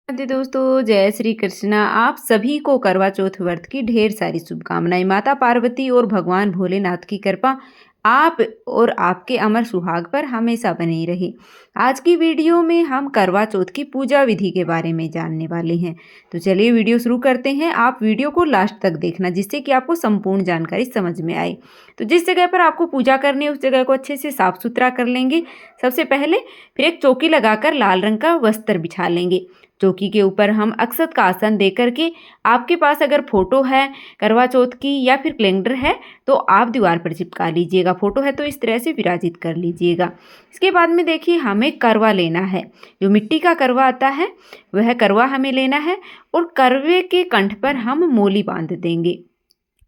राधे दोस्तों, जय श्री कृष्णा। आप सभी को करवा चौथ व्रत की ढेर सारी शुभकामनाएं। माता पार्वती और भगवान भोलेनाथ की कृपा आप और आपके अमर सुहाग पर हमेशा बनी रहे। आज की वीडियो में हम करवा चौथ की पूजा विधि के बारे में जानने वाले हैं। तो चलिए वीडियो शुरू करते हैं। आप वीडियो को लास्ट तक देखना जिससे कि आपको संपूर्ण जानकारी समझ में आए। तो जिस जगह पर आपको पूजा करनी है उस जगह को अच्छे से साफ सुथरा कर लेंगे सबसे पहले। फिर एक चौकी लगाकर लाल रंग का वस्त्र बिछा लेंगे। चौकी के ऊपर हम अक्षत का आसन दे करके, आपके पास अगर फोटो है करवा चौथ की या फिर कैलेंडर है तो आप दीवार पर चिपका लीजिएगा। फोटो है तो इस तरह से विराजित कर लीजिएगा। इसके बाद में देखिए हमें करवा लेना है। जो मिट्टी का करवा आता है वह करवा हमें लेना है और करवे के कंठ पर हम मोली बांध देंगे।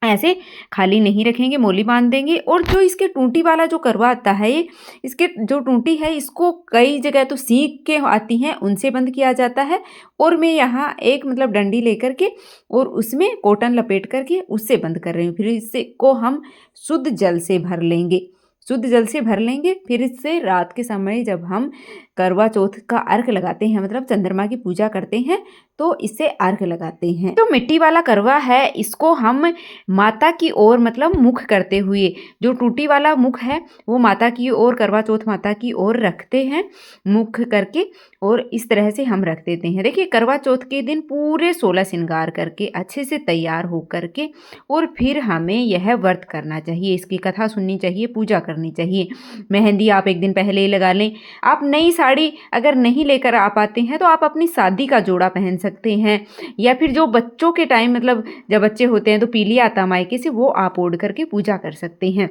ऐसे खाली नहीं रखेंगे, मोली बांध देंगे। और जो इसके टूंटी वाला जो करवा आता है, ये इसके जो टूंटी है इसको कई जगह तो सींग के आती हैं उनसे बंद किया जाता है। और मैं यहाँ एक डंडी लेकर के और उसमें कॉटन लपेट करके उससे बंद कर रही हूँ। फिर इससे को हम शुद्ध जल से भर लेंगे। शुद्ध जल से भर लेंगे। फिर इससे रात के समय जब हम करवा चौथ का अर्घ लगाते हैं, मतलब चंद्रमा की पूजा करते हैं, तो इससे अर्घ लगाते हैं। जो मिट्टी वाला करवा है इसको हम माता की ओर मुख करते हुए, जो टूटी वाला मुख है वो माता की ओर, करवा चौथ माता की ओर रखते हैं मुख करके। और इस तरह से हम रख देते हैं। देखिए करवा चौथ के दिन पूरे 16 श्रृंगार करके अच्छे से तैयार हो करके और फिर हमें यह व्रत करना चाहिए। इसकी कथा सुननी चाहिए, पूजा करनी चाहिए। मेहंदी आप एक दिन पहले ही लगा लें। आप नई साड़ी अगर नहीं लेकर आ पाते हैं तो आप अपनी शादी का जोड़ा पहन सकते हैं। या फिर जो बच्चों के टाइम जब बच्चे होते हैं तो पीली आता मायके से, वो आप ओढ़ करके पूजा कर सकते हैं।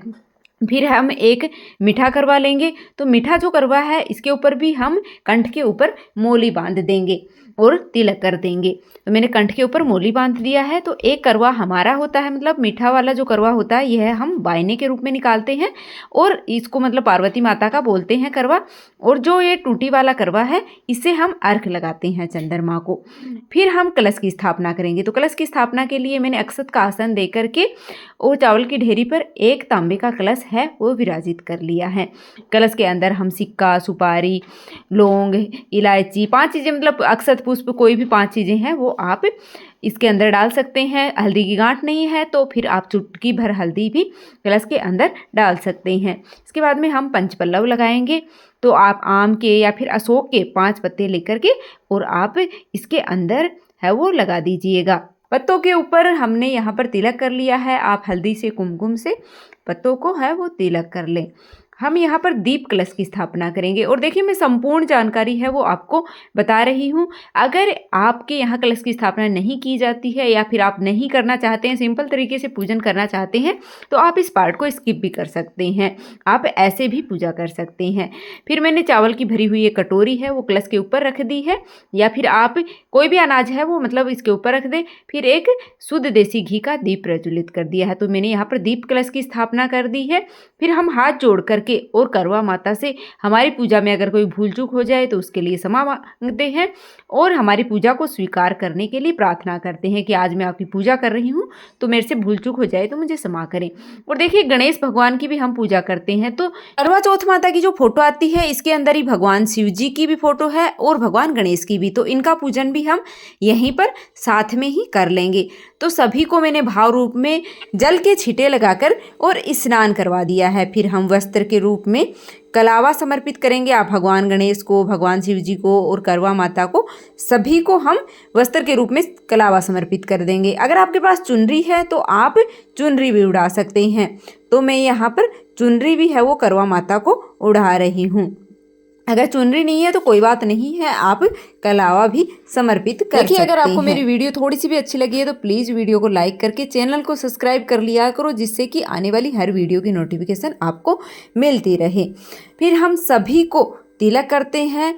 फिर हम एक मीठा करवा लेंगे। तो मीठा जो करवा है इसके ऊपर भी हम कंठ के ऊपर मोली बांध देंगे और तिलक कर देंगे। तो मैंने कंठ के ऊपर मोली बांध दिया है। तो एक करवा हमारा होता है, मीठा वाला जो करवा होता है यह हम वायने के रूप में निकालते हैं और इसको पार्वती माता का बोलते हैं करवा। और जो ये टूटी वाला करवा है इससे हम अर्घ लगाते हैं चंद्रमा को। फिर हम कलश की स्थापना करेंगे। तो कलश की स्थापना के लिए मैंने अक्षत का आसन दे करके और चावल की ढेरी पर एक तांबे का कलश है वो विराजित कर लिया है। कलश के अंदर हम सिक्का, सुपारी, लौंग, इलायची, 5 चीज़ें अक्षत पुष्प, कोई भी 5 चीज़ें हैं वो आप इसके अंदर डाल सकते हैं। हल्दी की गांठ नहीं है तो फिर आप चुटकी भर हल्दी भी कलश के अंदर डाल सकते हैं। इसके बाद में हम पंचपल्लव लगाएंगे। तो आप आम के या फिर अशोक के 5 पत्ते लेकर के और आप इसके अंदर है वो लगा दीजिएगा। पत्तों के ऊपर हमने यहाँ पर तिलक कर लिया है। आप हल्दी से, कुमकुम से पत्तों को है वो तिलक कर लें। हम यहाँ पर दीप कलश की स्थापना करेंगे। और देखिए मैं संपूर्ण जानकारी है वो आपको बता रही हूँ। अगर आपके यहाँ कलश की स्थापना नहीं की जाती है या फिर आप नहीं करना चाहते हैं, सिंपल तरीके से पूजन करना चाहते हैं, तो आप इस पार्ट को स्किप भी कर सकते हैं। आप ऐसे भी पूजा कर सकते हैं। फिर मैंने चावल की भरी हुई एक कटोरी है वो कलश के ऊपर रख दी है। या फिर आप कोई भी अनाज है वो इसके ऊपर रख दें। फिर एक शुद्ध देसी घी का दीप प्रज्वलित कर दिया है। तो मैंने यहाँ पर दीप कलश की स्थापना कर दी है। फिर हम हाथ जोड़ करके और करवा माता से हमारी पूजा में अगर कोई भूल चूक हो जाए तो उसके लिए क्षमा मांगते हैं और हमारी पूजा को स्वीकार करने के लिए प्रार्थना करते हैं कि आज मैं आपकी पूजा कर रही हूँ तो मेरे से भूल चूक हो जाए तो मुझे क्षमा करें। और देखिए गणेश भगवान की भी हम पूजा करते हैं। तो करवा चौथ माता की जो फोटो आती है इसके अंदर ही भगवान शिव जी की भी फोटो है और भगवान गणेश की भी। तो इनका पूजन भी हम यहीं पर साथ में ही कर लेंगे। तो सभी को मैंने भाव रूप में जल के छींटे लगाकर और स्नान करवा दिया है। फिर हम वस्त्र के रूप में कलावा समर्पित करेंगे। आप भगवान गणेश को, भगवान शिव जी को और करवा माता को, सभी को हम वस्त्र के रूप में कलावा समर्पित कर देंगे। अगर आपके पास चुनरी है तो आप चुनरी भी उड़ा सकते हैं। तो मैं यहाँ पर चुनरी भी है वो करवा माता को उड़ा रही हूँ। अगर चुनरी नहीं है तो कोई बात नहीं है, आप कलावा भी समर्पित कर सकते हैं। अगर आपको मेरी वीडियो थोड़ी सी भी अच्छी लगी है तो प्लीज़ वीडियो को लाइक करके चैनल को सब्सक्राइब कर लिया करो, जिससे कि आने वाली हर वीडियो की नोटिफिकेशन आपको मिलती रहे। फिर हम सभी को तिलक करते हैं।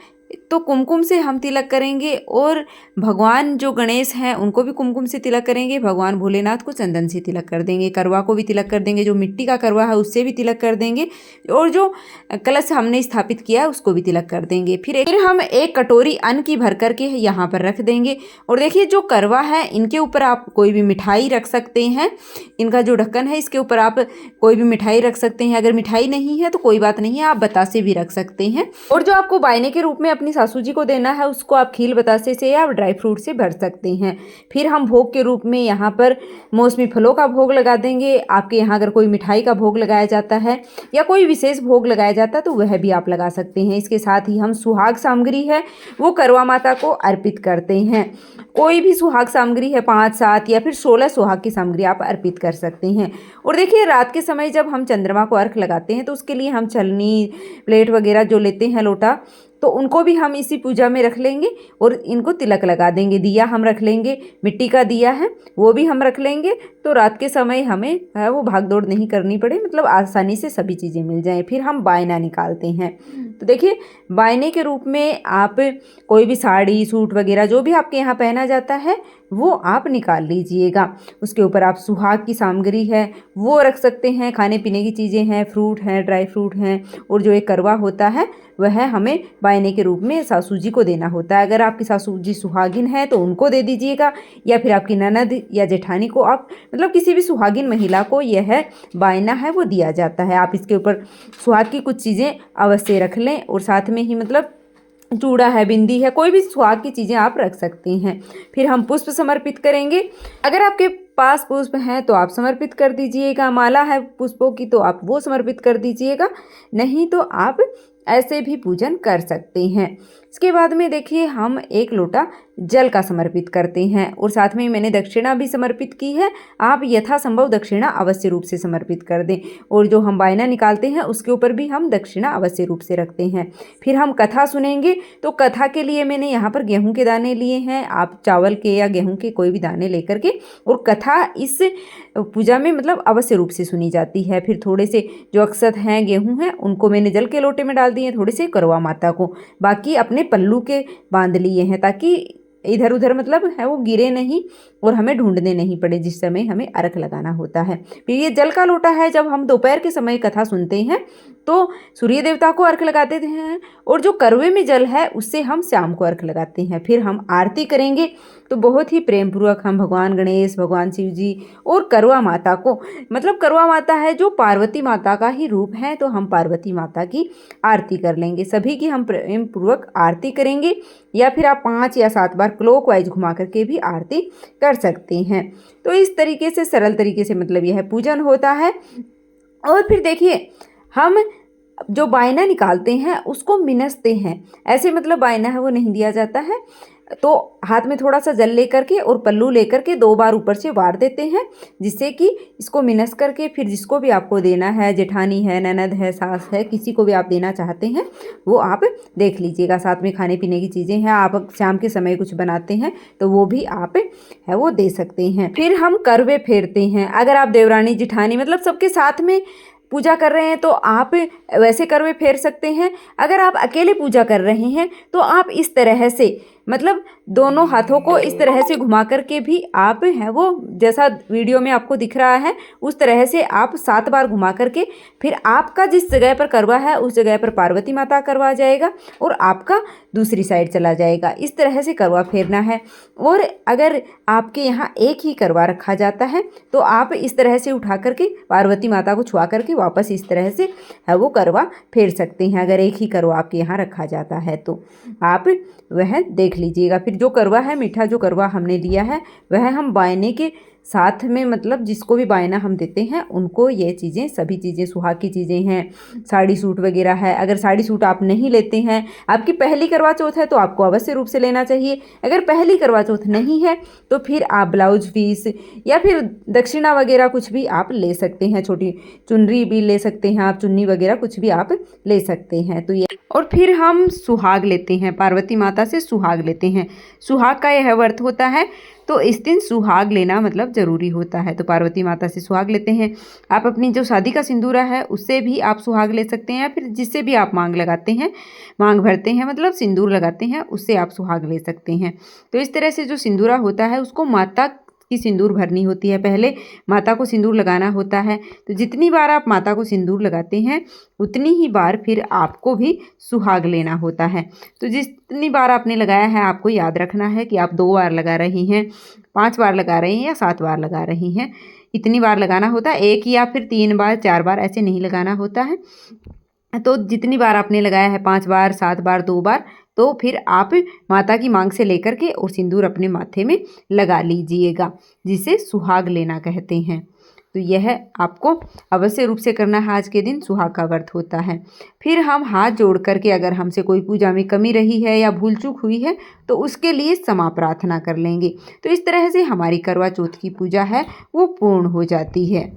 तो कुमकुम से हम तिलक करेंगे और भगवान जो गणेश हैं उनको भी कुमकुम से तिलक करेंगे। भगवान भोलेनाथ को चंदन से तिलक कर देंगे। करवा को भी तिलक कर देंगे। जो मिट्टी का करवा है उससे भी तिलक कर देंगे और जो कलश हमने स्थापित किया है उसको भी तिलक कर देंगे। फिर हम एक कटोरी अन्न की भर करके यहाँ पर रख देंगे। और देखिए जो करवा है इनके ऊपर आप कोई भी मिठाई रख सकते हैं। इनका जो ढक्कन है इसके ऊपर आप कोई भी मिठाई रख सकते हैं। अगर मिठाई नहीं है तो कोई बात नहीं है, आप बतासे भी रख सकते हैं। और जो आपको वायने के रूप में अपनी सासू जी को देना है उसको आप खील बतासे से या ड्राई फ्रूट से भर सकते हैं। फिर हम भोग के रूप में यहाँ पर मौसमी फलों का भोग लगा देंगे। आपके यहाँ अगर कोई मिठाई का भोग लगाया जाता है या कोई विशेष भोग लगाया जाता है तो वह भी आप लगा सकते हैं। इसके साथ ही हम सुहाग सामग्री है वो करवा माता को अर्पित करते हैं। कोई भी सुहाग सामग्री है 5, 7 या फिर 16 सुहाग की सामग्री आप अर्पित कर सकते हैं। और देखिए रात के समय जब हम चंद्रमा को अर्घ लगाते हैं तो उसके लिए हम छलनी, प्लेट वगैरह जो लेते हैं, लोटा, तो उनको भी हम इसी पूजा में रख लेंगे और इनको तिलक लगा देंगे। दिया हम रख लेंगे, मिट्टी का दिया है वो भी हम रख लेंगे, तो रात के समय हमें वो भाग दौड़ नहीं करनी पड़े, मतलब आसानी से सभी चीज़ें मिल जाएं। फिर हम बायना निकालते हैं। तो देखिए बायने के रूप में आप कोई भी साड़ी, सूट वगैरह जो भी आपके यहाँ पहना जाता है वो आप निकाल लीजिएगा। उसके ऊपर आप सुहाग की सामग्री है वो रख सकते हैं, खाने पीने की चीज़ें हैं, फ्रूट हैं, ड्राई फ्रूट हैं, और जो एक करवा होता है वह हमें बायने के रूप में सासू जी को देना होता है। अगर आपकी सासू जी सुहागिन है तो उनको दे दीजिएगा, या फिर आपकी ननद या जेठानी को, आप मतलब किसी भी सुहागिन महिला को यह बायना है वो दिया जाता है। आप इसके ऊपर सुहाग की कुछ चीज़ें अवश्य रख लें, और साथ में ही मतलब चूड़ा है, बिंदी है, कोई भी सुहाग की चीज़ें आप रख सकते हैं। फिर हम पुष्प समर्पित करेंगे। अगर आपके पास पुष्प हैं तो आप समर्पित कर दीजिएगा, माला है पुष्पों की तो आप वो समर्पित कर दीजिएगा, नहीं तो आप ऐसे भी पूजन कर सकते हैं। इसके बाद में देखिए हम एक लोटा जल का समर्पित करते हैं, और साथ में मैंने दक्षिणा भी समर्पित की है। आप यथासंभव दक्षिणा अवश्य रूप से समर्पित कर दें, और जो हम बायना निकालते हैं उसके ऊपर भी हम दक्षिणा अवश्य रूप से रखते हैं। फिर हम कथा सुनेंगे, तो कथा के लिए मैंने यहाँ पर गेहूं के दाने लिए हैं, आप चावल के या गेहूं के कोई भी दाने लेकर के, और कथा इस पूजा में मतलब अवश्य रूप से सुनी जाती है। फिर थोड़े से जो अक्षत हैं, गेहूं हैं, उनको मैंने जल के लोटे में डाल दिए, थोड़े से करवा माता को, बाकी अपने पल्लू के बांध लिए हैं ताकि इधर उधर मतलब है वो गिरे नहीं और हमें ढूंढने नहीं पड़े जिस समय हमें अर्घ लगाना होता है। फिर ये जल का लोटा है, जब हम दोपहर के समय कथा सुनते हैं तो सूर्य देवता को अर्घ लगाते हैं, और जो करवे में जल है उससे हम शाम को अर्घ लगाते हैं। फिर हम आरती करेंगे, तो बहुत ही प्रेम पूर्वक हम भगवान गणेश, भगवान शिव जी और करवा माता को, मतलब करवा माता है जो पार्वती माता का ही रूप है, तो हम पार्वती माता की आरती कर लेंगे। सभी की हम प्रेम पूर्वक आरती करेंगे, या फिर आप 5 या 7 बार क्लॉकवाइज घुमा करके भी आरती कर सकते हैं। तो इस तरीके से सरल तरीके से मतलब यह पूजन होता है। और फिर देखिए हम जो बायना निकालते हैं उसको मिनसते हैं, ऐसे मतलब बायना है वो नहीं दिया जाता है। तो हाथ में थोड़ा सा जल लेकर के और पल्लू लेकर के 2 बार ऊपर से वार देते हैं, जिससे कि इसको मिनस करके फिर जिसको भी आपको देना है, जेठानी है, ननद है, सास है, किसी को भी आप देना चाहते हैं वो आप देख लीजिएगा। साथ में खाने पीने की चीज़ें हैं, आप शाम के समय कुछ बनाते हैं तो वो भी आप है वो दे सकते हैं। फिर हम करवे फेरते हैं। अगर आप देवरानी, जेठानी मतलब सबके साथ में पूजा कर रहे हैं तो आप वैसे करवे फेर सकते हैं। अगर आप अकेले पूजा कर रहे हैं तो आप इस तरह से मतलब दोनों हाथों को इस तरह से घुमा करके भी आप है वो, जैसा वीडियो में आपको दिख रहा है उस तरह से आप 7 बार घुमा करके, फिर आपका जिस जगह पर करवा है उस जगह पर पार्वती माता करवा जाएगा और आपका दूसरी साइड चला जाएगा। इस तरह से करवा फेरना है। और अगर आपके यहाँ एक ही करवा रखा जाता है तो आप इस तरह से उठा करके पार्वती माता को छुआ करके वापस इस तरह से है वो करवा फेर सकते हैं। अगर एक ही करवा आपके यहाँ रखा जाता है तो आप वह देख लीजिएगा। फिर जो करवा है, मीठा जो करवा हमने लिया है वह हम बायने के साथ में मतलब जिसको भी बायना हम देते हैं उनको ये चीज़ें, सभी चीज़ें सुहाग की चीज़ें हैं, साड़ी सूट वगैरह है। अगर साड़ी सूट आप नहीं लेते हैं, आपकी पहली करवा चौथ है तो आपको अवश्य रूप से लेना चाहिए। अगर पहली करवा चौथ नहीं है तो फिर आप ब्लाउज पीस या फिर दक्षिणा वगैरह कुछ भी आप ले सकते हैं, छोटी चुनरी भी ले सकते हैं आप, चुन्नी वगैरह कुछ भी आप ले सकते हैं। तो ये, और फिर हम सुहाग लेते हैं, पार्वती माता से सुहाग लेते हैं। सुहाग का यह व्रत होता है तो इस दिन सुहाग लेना मतलब ज़रूरी होता है। तो पार्वती माता से सुहाग लेते हैं। आप अपनी जो शादी का सिंदूरा है उससे भी आप सुहाग ले सकते हैं, या फिर जिससे भी आप मांग लगाते हैं, मांग भरते हैं मतलब सिंदूर लगाते हैं, उससे आप सुहाग ले सकते हैं। तो इस तरह से जो सिंदूरा होता है उसको माता की सिंदूर भरनी होती है, पहले माता को सिंदूर लगाना होता है। तो जितनी बार आप माता को सिंदूर लगाते हैं उतनी ही बार फिर आपको भी सुहाग लेना होता है। तो जितनी बार आपने लगाया है आपको याद रखना है कि आप 2 बार लगा रही हैं, 5 बार लगा रही हैं या 7 बार लगा रही हैं, इतनी बार लगाना होता है। 1 या फिर 3 बार, 4 बार ऐसे नहीं लगाना होता है। तो जितनी बार आपने लगाया है, 5 बार, 7 बार, 2 बार, तो फिर आप माता की मांग से लेकर के और सिंदूर अपने माथे में लगा लीजिएगा, जिसे सुहाग लेना कहते हैं। तो यह आपको अवश्य रूप से करना है, आज के दिन सुहाग का व्रत होता है। फिर हम हाथ जोड़ करके अगर हमसे कोई पूजा में कमी रही है या भूल चूक हुई है तो उसके लिए क्षमा प्रार्थना कर लेंगे। तो इस तरह से हमारी करवा चौथ की पूजा है वो पूर्ण हो जाती है।